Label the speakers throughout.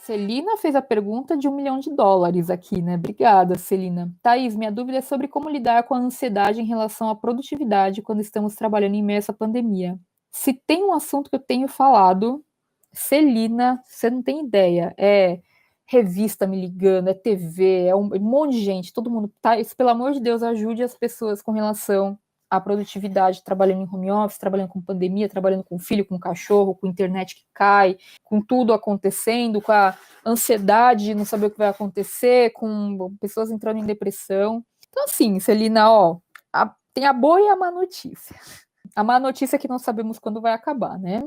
Speaker 1: Celina fez a pergunta de US$ 1 milhão aqui, né? Obrigada, Celina. Thaís, minha dúvida é sobre como lidar com a ansiedade em relação à produtividade quando estamos trabalhando em meio a essa pandemia. Se tem um assunto que eu tenho falado, Celina, você não tem ideia. É revista me ligando, é TV, é um monte de gente, todo mundo. Thaís, pelo amor de Deus, ajude as pessoas com relação à produtividade, trabalhando em home office, trabalhando com pandemia, trabalhando com filho, com cachorro, com internet que cai, com tudo acontecendo, com a ansiedade de não saber o que vai acontecer, com pessoas entrando em depressão. Então, assim, Celina, ó, tem a boa e a má notícia. A má notícia é que não sabemos quando vai acabar, né?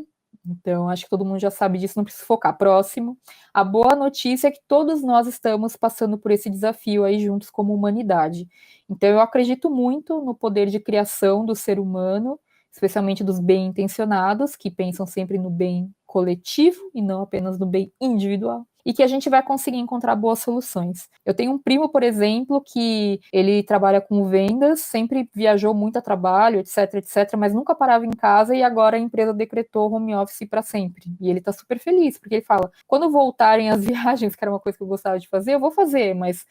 Speaker 1: Então, acho que todo mundo já sabe disso, não precisa focar. Próximo. A boa notícia é que todos nós estamos passando por esse desafio aí juntos como humanidade. Então, eu acredito muito no poder de criação do ser humano, especialmente dos bem-intencionados, que pensam sempre no bem coletivo e não apenas no bem individual, e que a gente vai conseguir encontrar boas soluções. Eu tenho um primo, por exemplo, que ele trabalha com vendas, sempre viajou muito a trabalho, etc, etc, mas nunca parava em casa e agora a empresa decretou home office para sempre. E ele tá super feliz, porque ele fala: quando voltarem as viagens, que era uma coisa que eu gostava de fazer, eu vou fazer, mas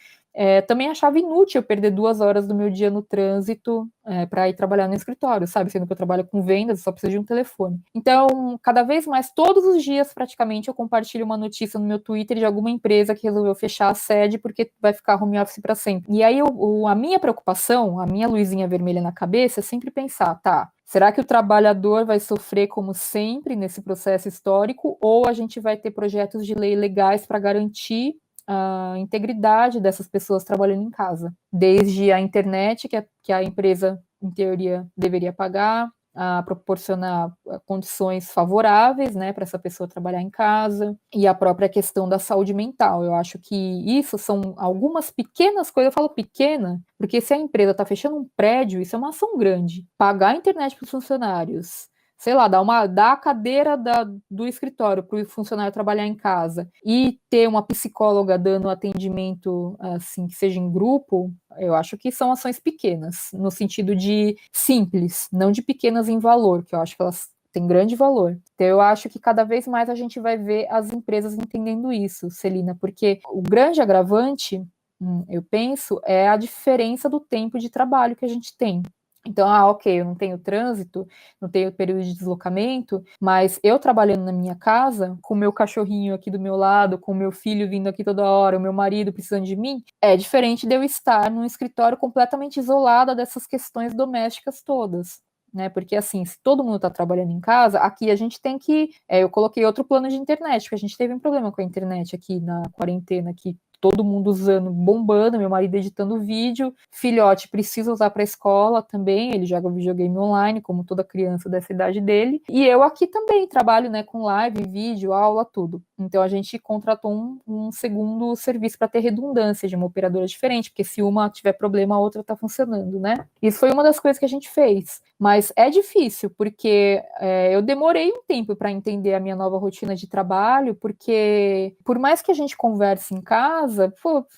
Speaker 1: também achava inútil eu perder 2 horas do meu dia no trânsito para ir trabalhar no escritório, sabe? Sendo que eu trabalho com vendas, só preciso de um telefone. Então, cada vez mais, todos os dias, praticamente, eu compartilho uma notícia no meu Twitter de alguma empresa que resolveu fechar a sede porque vai ficar home office para sempre. E aí, a minha preocupação, a minha luzinha vermelha na cabeça é sempre pensar, tá, será que o trabalhador vai sofrer como sempre nesse processo histórico ou a gente vai ter projetos de lei legais para garantir a integridade dessas pessoas trabalhando em casa, desde a internet que a empresa, em teoria, deveria pagar, a proporcionar condições favoráveis, né, para essa pessoa trabalhar em casa, e a própria questão da saúde mental. Eu acho que isso são algumas pequenas coisas, eu falo pequena, porque se a empresa está fechando um prédio, isso é uma ação grande. Pagar a internet para os funcionários, sei lá, dar a cadeira do escritório para o funcionário trabalhar em casa e ter uma psicóloga dando atendimento assim que seja em grupo, eu acho que são ações pequenas, no sentido de simples, não de pequenas em valor, que eu acho que elas têm grande valor. Então eu acho que cada vez mais a gente vai ver as empresas entendendo isso, Celina, porque o grande agravante, eu penso, é a diferença do tempo de trabalho que a gente tem. Então, ok, eu não tenho trânsito, não tenho período de deslocamento, mas eu trabalhando na minha casa, com o meu cachorrinho aqui do meu lado, com o meu filho vindo aqui toda hora, o meu marido precisando de mim, é diferente de eu estar num escritório completamente isolada dessas questões domésticas todas. Né, porque assim, se todo mundo está trabalhando em casa, aqui a gente tem que. Eu coloquei outro plano de internet, porque a gente teve um problema com a internet aqui na quarentena, aqui todo mundo usando, bombando, meu marido editando vídeo, filhote precisa usar para a escola também, ele joga videogame online, como toda criança dessa idade dele, e eu aqui também trabalho, né, com live, vídeo, aula, tudo. Então a gente contratou um segundo serviço para ter redundância de uma operadora diferente, porque se uma tiver problema, a outra está funcionando, né? Isso foi uma das coisas que a gente fez. Mas é difícil, porque eu demorei um tempo para entender a minha nova rotina de trabalho, porque por mais que a gente converse em casa,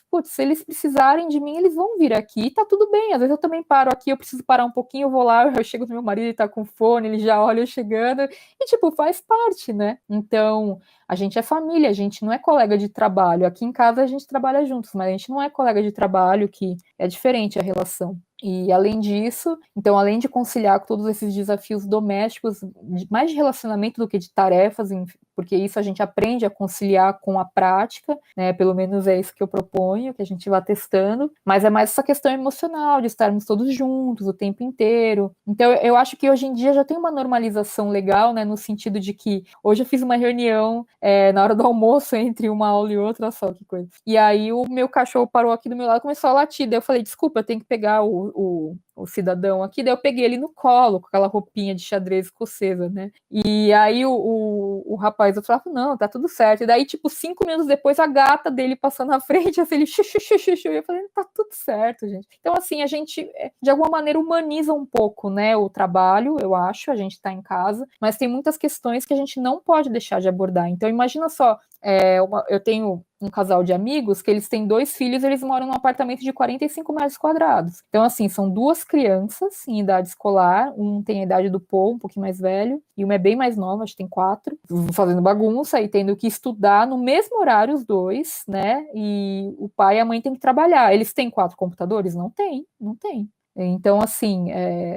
Speaker 1: putz, se eles precisarem de mim, eles vão vir aqui, e tá tudo bem. Às vezes eu também paro aqui, eu preciso parar um pouquinho, eu vou lá, eu chego no meu marido, ele tá com fone, ele já olha eu chegando, e tipo, faz parte, né? Então, a gente é família, a gente não é colega de trabalho. Aqui em casa a gente trabalha juntos, mas a gente não é colega de trabalho, que é diferente a relação. E além disso, então, além de conciliar com todos esses desafios domésticos, mais de relacionamento do que de tarefas, porque isso a gente aprende a conciliar com a prática, né? Pelo menos é isso que eu proponho, que a gente vá testando, mas é mais essa questão emocional, de estarmos todos juntos o tempo inteiro. Então, eu acho que hoje em dia já tem uma normalização legal, né? No sentido de que hoje eu fiz uma reunião na hora do almoço entre uma aula e outra, só que coisa. E aí o meu cachorro parou aqui do meu lado e começou a latir. Daí eu falei, desculpa, eu tenho que pegar o cidadão aqui, daí eu peguei ele no colo, com aquela roupinha de xadrez escocesa, né? E aí o rapaz, eu falava, não, tá tudo certo. E daí, tipo, 5 minutos depois, a gata dele passou na frente, assim, ele xuxu, xuxu, xuxu. E eu falei, tá tudo certo, gente. Então, assim, a gente, de alguma maneira, humaniza um pouco, né, o trabalho, eu acho, a gente tá em casa, mas tem muitas questões que a gente não pode deixar de abordar. Então, imagina só, Eu tenho um casal de amigos que eles têm 2 filhos, eles moram num apartamento de 45 metros quadrados. Então, assim, são 2 crianças em idade escolar, um tem a idade do Paul, um pouquinho mais velho, e uma é bem mais nova, acho que tem 4, fazendo bagunça e tendo que estudar no mesmo horário os dois, né? E o pai e a mãe têm que trabalhar. Eles têm 4 computadores? Não tem, não tem. Então, assim,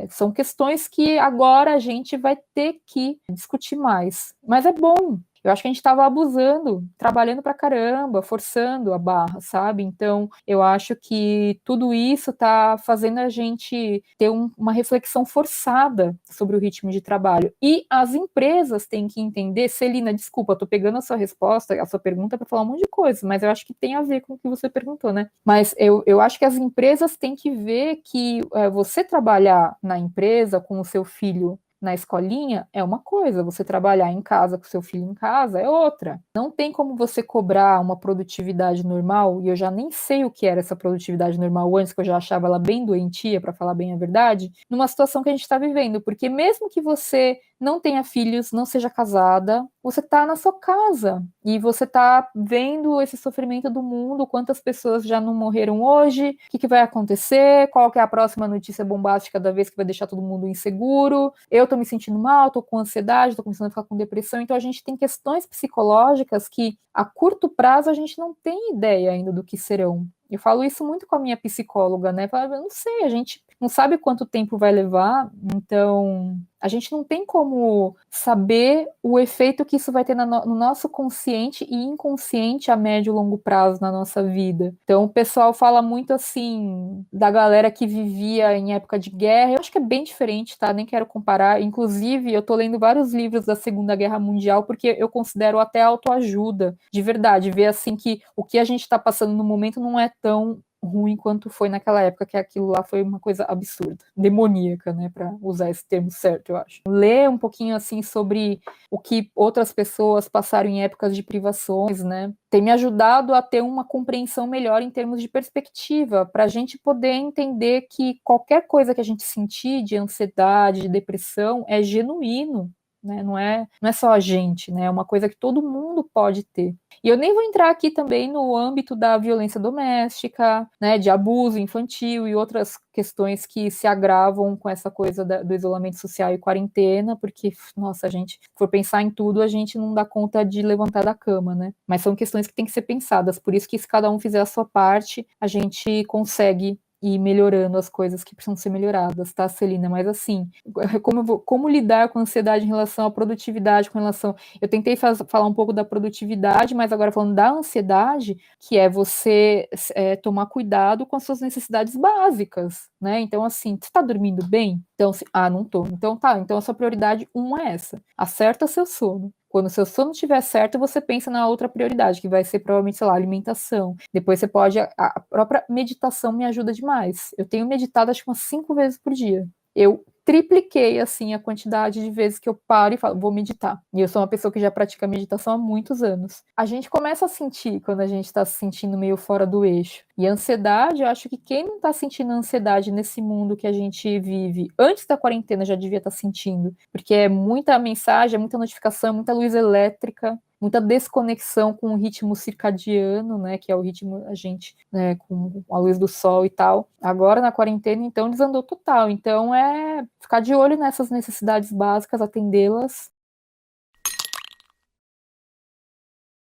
Speaker 1: são questões que agora a gente vai ter que discutir mais. Mas é bom. Eu acho que a gente estava abusando, trabalhando pra caramba, forçando a barra, sabe? Então, eu acho que tudo isso está fazendo a gente ter uma reflexão forçada sobre o ritmo de trabalho. E as empresas têm que entender, Celina, desculpa, estou pegando a sua resposta, a sua pergunta para falar um monte de coisa, mas eu acho que tem a ver com o que você perguntou, né? Mas eu acho que as empresas têm que ver que você trabalhar na empresa com o seu filho na escolinha é uma coisa, você trabalhar em casa com seu filho em casa é outra. Não tem como você cobrar uma produtividade normal, e eu já nem sei o que era essa produtividade normal antes, que eu já achava ela bem doentia, para falar bem a verdade, numa situação que a gente está vivendo, porque mesmo que você não tenha filhos, não seja casada, você está na sua casa e você está vendo esse sofrimento do mundo, quantas pessoas já não morreram hoje, o que vai acontecer, qual que é a próxima notícia bombástica da vez que vai deixar todo mundo inseguro, eu tô me sentindo mal, tô com ansiedade, tô começando a ficar com depressão, então a gente tem questões psicológicas que a curto prazo a gente não tem ideia ainda do que serão. Eu falo isso muito com a minha psicóloga, né? Eu não sei, a gente não sabe quanto tempo vai levar, então a gente não tem como saber o efeito que isso vai ter no nosso consciente e inconsciente a médio e longo prazo na nossa vida. Então, o pessoal fala muito assim da galera que vivia em época de guerra. Eu acho que é bem diferente, tá? Nem quero comparar. Inclusive, eu tô lendo vários livros da Segunda Guerra Mundial porque eu considero até autoajuda, de verdade, ver assim que o que a gente está passando no momento não é tão ruim quanto foi naquela época, que aquilo lá foi uma coisa absurda, demoníaca, né, para usar esse termo certo, eu acho. Ler um pouquinho assim sobre o que outras pessoas passaram em épocas de privações, né, tem me ajudado a ter uma compreensão melhor em termos de perspectiva, para a gente poder entender que qualquer coisa que a gente sentir de ansiedade, de depressão, é genuíno, né? Não é só a gente, né? É uma coisa que todo mundo pode ter. E eu nem vou entrar aqui também no âmbito da violência doméstica, né, de abuso infantil e outras questões que se agravam com essa coisa do isolamento social e quarentena, porque, nossa, a gente for pensar em tudo, a gente não dá conta de levantar da cama, né? Mas são questões que têm que ser pensadas, por isso que se cada um fizer a sua parte, a gente consegue ir melhorando as coisas que precisam ser melhoradas, tá, Celina? Mas assim, como lidar com a ansiedade em relação à produtividade, com relação. Eu tentei falar um pouco da produtividade, mas agora falando da ansiedade, que é você tomar cuidado com as suas necessidades básicas, né? Então, assim, você está dormindo bem? Então, não tô. Então tá, então a sua prioridade 1 é essa. Acerta seu sono. Quando o seu sono estiver certo, você pensa na outra prioridade, que vai ser provavelmente, sei lá, alimentação. Depois você pode. A própria meditação me ajuda demais. Eu tenho meditado acho que umas 5 vezes por dia. Eu tripliquei assim a quantidade de vezes que eu paro e falo, vou meditar. E eu sou uma pessoa que já pratica meditação há muitos anos. A gente começa a sentir quando a gente está se sentindo meio fora do eixo. E a ansiedade, eu acho que quem não está sentindo ansiedade nesse mundo que a gente vive antes da quarentena já devia estar sentindo, porque é muita mensagem, é muita notificação, é muita luz elétrica, muita desconexão com o ritmo circadiano, né, que é o ritmo a gente, né, com a luz do sol e tal. Agora na quarentena, então, desandou total. Então é ficar de olho nessas necessidades básicas, atendê-las